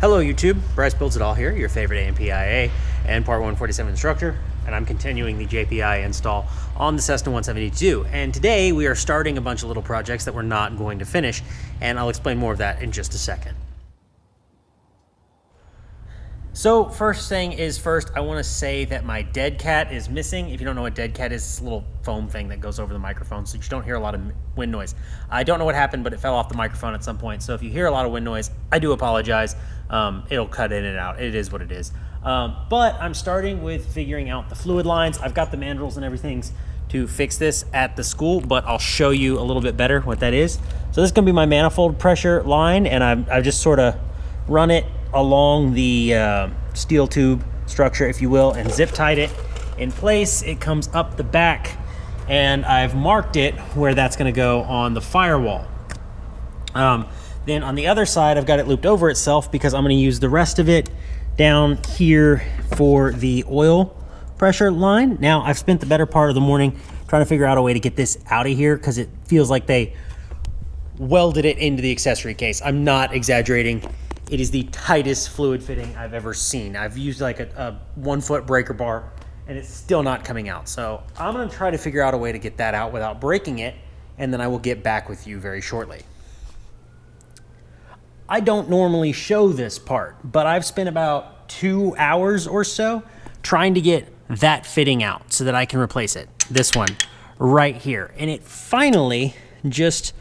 Hello YouTube, Bryce Builds It All here, your favorite AMPIA and Part 147 instructor, and I'm continuing the JPI install on the Cessna 172. And today we are starting a bunch of little projects that we're not going to finish, and I'll explain more of that in just a second. So first thing is first, I want to say that my dead cat is missing. If you don't know what dead cat is, it's a little foam thing that goes over the microphone so you don't hear a lot of wind noise. I don't know what happened, but it fell off the microphone at some point. So if you hear a lot of wind noise, I do apologize. It'll cut in and out. It is what it is. But I'm starting with figuring out the fluid lines. I've got the mandrels and everything to fix this at the school, but I'll show you a little bit better what that is. So this is going to be my manifold pressure line, and I've just sort of run it along the steel tube structure, if you will, and zip tied it in place. It comes up the back, and I've marked it where that's going to go on the firewall. Then on the other side, I've got it looped over itself because I'm going to use the rest of it down here for the oil pressure line. Now, I've spent the better part of the morning trying to figure out a way to get this out of here because it feels like they welded it into the accessory case. I'm not exaggerating. It is the tightest fluid fitting I've ever seen. I've used like a 1 foot breaker bar and it's still not coming out. So I'm gonna try to figure out a way to get that out without breaking it, and then I will get back with you very shortly. I don't normally show this part, but I've spent about 2 hours or so trying to get that fitting out so that I can replace it. This one right here. And it finally just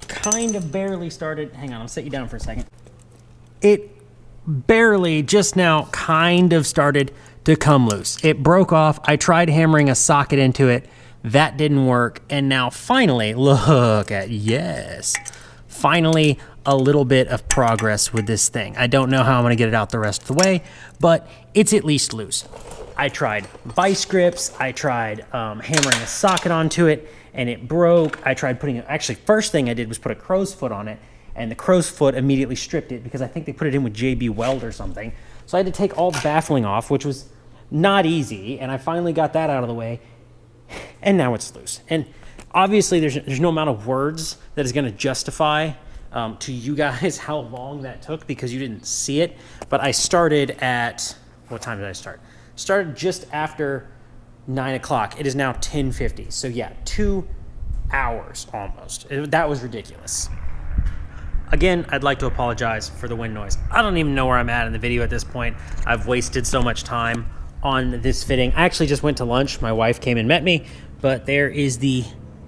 kind of barely started. Hang on, I'll set you down for a second. It barely just now kind of started to come loose. It broke off. I tried hammering a socket into it. That didn't work. And now finally, look at, yes, finally a little bit of progress with this thing. I don't know how I'm going to get it out the rest of the way, but it's at least loose. I tried vice grips. I tried hammering a socket onto it, and it broke. I tried putting, actually, first thing I did was put a crow's foot on it, and the crow's foot immediately stripped it because I think they put it in with JB Weld or something. So I had to take all the baffling off, which was not easy, and I finally got that out of the way, and now it's loose. And obviously there's no amount of words that is going to justify to you guys how long that took because you didn't see it. But I started at, what time did I start? Started just after 9 o'clock. It is now 10:50. So yeah, 2 hours almost. That was ridiculous. Again, I'd like to apologize for the wind noise. I don't even know where I'm at in the video at this point. I've wasted so much time on this fitting. I actually just went to lunch. My wife came and met me, but there is the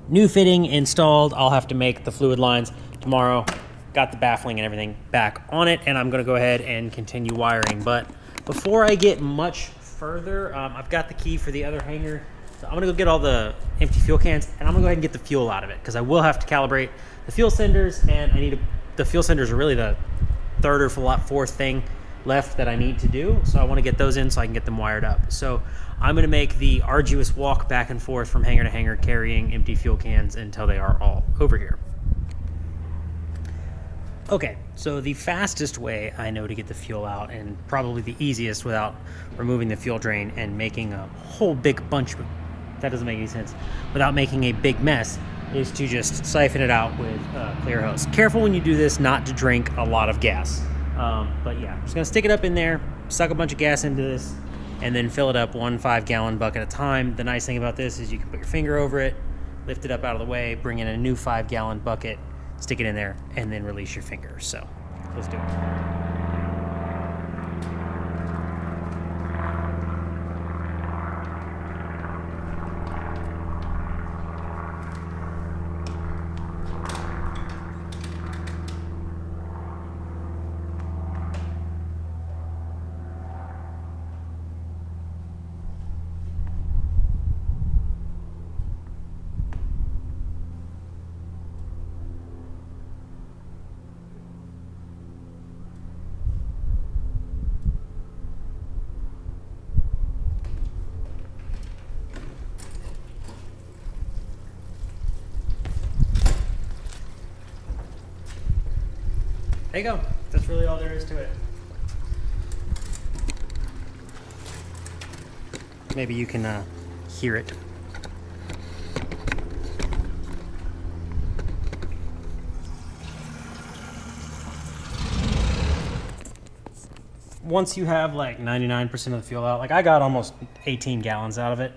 new fitting installed. I'll have to make the fluid lines tomorrow. Got the baffling and everything back on it, and I'm gonna go ahead and continue wiring. But before I get much further, I've got the key for the other hanger. So I'm gonna go get all the empty fuel cans, and I'm gonna go ahead and get the fuel out of it because I will have to calibrate the fuel senders, and the fuel senders are really the third or fourth thing left that I need to do. So I want to get those in so I can get them wired up. So I'm going to make the arduous walk back and forth from hangar to hangar carrying empty fuel cans until they are all over here. Okay, so the fastest way I know to get the fuel out, and probably the easiest without removing the fuel drain and making a whole big bunch of, that doesn't make any sense, without making a big mess, is to just siphon it out with a clear hose. Careful when you do this not to drink a lot of gas. But yeah, I'm just gonna stick it up in there, suck a bunch of gas into this, and then fill it up 1 5-gallon bucket at a time. The nice thing about this is you can put your finger over it, lift it up out of the way, bring in a new 5-gallon bucket, stick it in there, and then release your finger. So let's do it. There you go. That's really all there is to it. Maybe you can hear it. once you have like 99% of the fuel out, like I got almost 18 gallons out of it,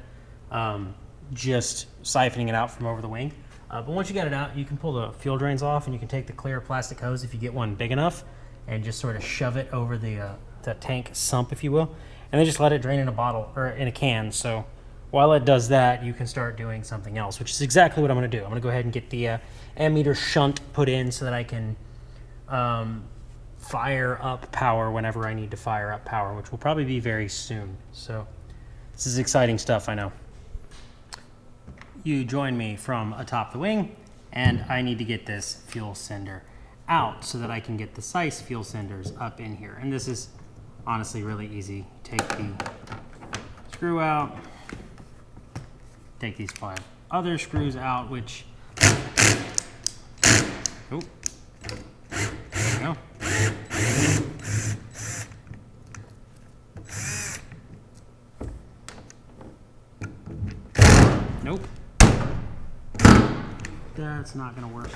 just siphoning it out from over the wing. But once you get it out, you can pull the fuel drains off, and you can take the clear plastic hose if you get one big enough, and just sort of shove it over the tank sump, if you will, and then just let it drain in a bottle or in a can. So while it does that, you can start doing something else, which is exactly what I'm going to do. I'm going to go ahead and get the ammeter shunt put in so that I can fire up power whenever I need to fire up power, which will probably be very soon. So this is exciting stuff, I know. You join me from atop the wing, and I need to get this fuel sender out so that I can get the Cies fuel senders up in here. And this is honestly really easy. Take the screw out, take these 5 other screws out, which, oh, there we go. Nope. That's not gonna work.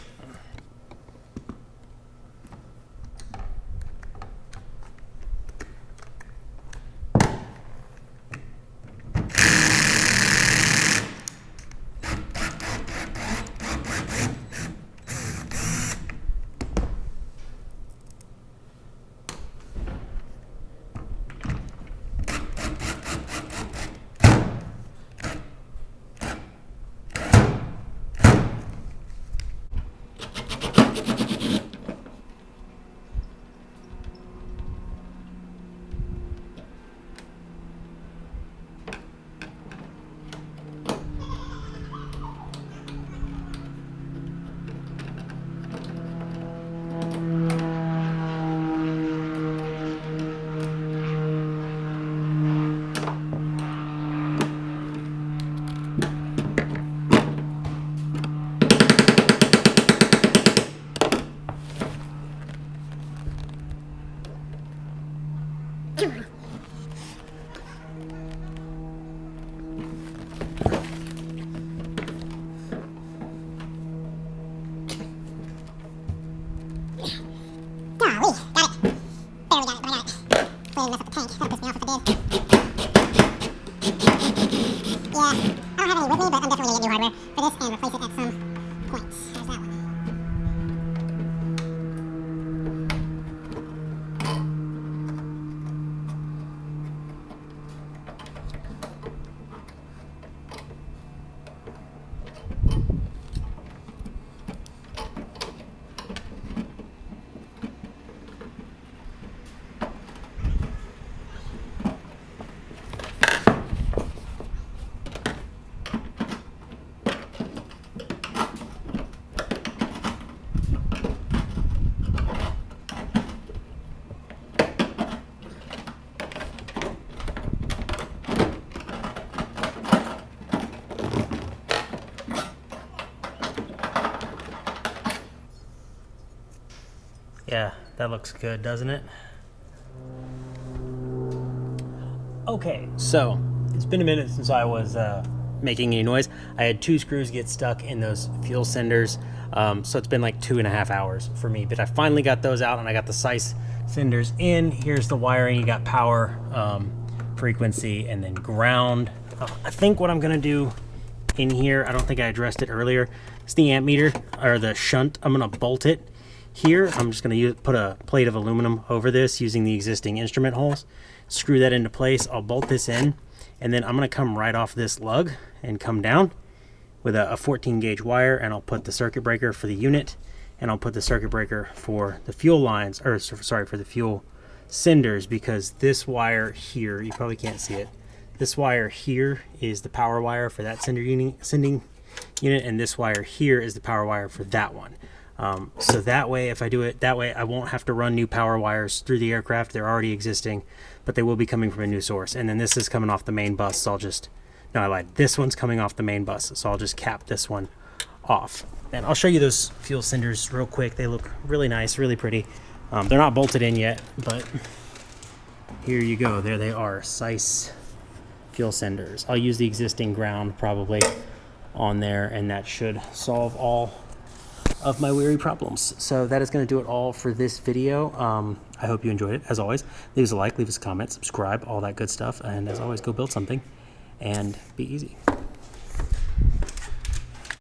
Yeah, that looks good, doesn't it? Okay, so it's been a minute since I was making any noise. I had 2 screws get stuck in those fuel senders, so it's been like 2.5 hours for me. But I finally got those out, and I got the Cies senders in. Here's the wiring. You got power, frequency, and then ground. I think what I'm gonna do in here, I don't think I addressed it earlier, is the amp meter, or the shunt. I'm gonna bolt it here. I'm just gonna put a plate of aluminum over this using the existing instrument holes. Screw that into place. I'll bolt this in, and then I'm gonna come right off this lug and come down with a 14 gauge wire, and I'll put the circuit breaker for the unit, and I'll put the circuit breaker for the fuel lines, or sorry, for the fuel senders, because this wire here, you probably can't see it, this wire here is the power wire for that sending unit, and this wire here is the power wire for that one. So that way, if I do it that way, I won't have to run new power wires through the aircraft. They're already existing, but they will be coming from a new source. And then this is coming off the main bus, so I'll just, no, I lied. This one's coming off the main bus, so I'll just cap this one off. And I'll show you those fuel senders real quick. They look really nice, really pretty. They're not bolted in yet, but here you go. There they are, Cies fuel senders. I'll use the existing ground probably on there, and that should solve all of my weary problems. So that is going to do it all for this video. I hope you enjoyed it. As always, leave us a like, leave us a comment, subscribe, all that good stuff. And as always, go build something and be easy.